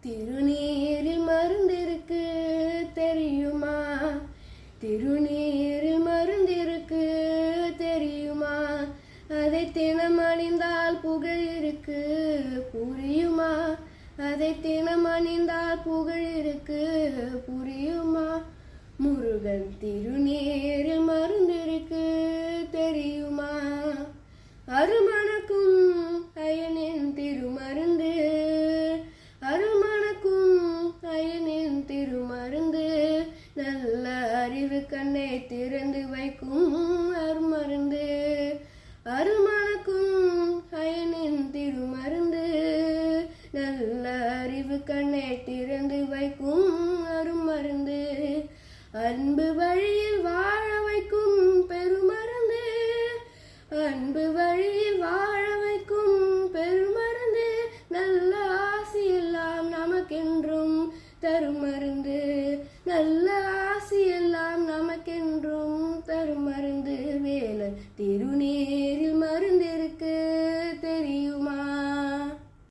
திருநீரில் மருந்திருக்கு தெரியுமா? திருநீரில் மருந்திருக்கு தெரியுமா? அதை தினம் அணிந்தால் புகழ் இருக்கு புரியுமா? அதை தினம் அணிந்தால் புகழ் இருக்கு புரியுமா? முருகன் திருநீரில் மருந்திருக்கு தெரியுமா? அருமணக்கும் அயனின் திருமருந்து, அருமணக்கும் அயனின் திருமருந்து, நல்ல அறிவு கண்ணை திறந்து வைக்கும் அருமருந்து. அருமணக்கும் அயனின் திருமருந்து, நல்ல அறிவு கண்ணை திறந்து வைக்கும் அருமருந்து. அன்பு வழியில் வாழ வைக்கும் பெருமருந்து, அன்பு வழியில் வாழ வைக்கும் பெருமருந்து. நல்ல ஆசியெல்லாம் நமக்கென்றும் தருமருந்து, நல்ல ஆசியெல்லாம் நமக்கென்றும் தருமருந்து. வேலன் திருநீர்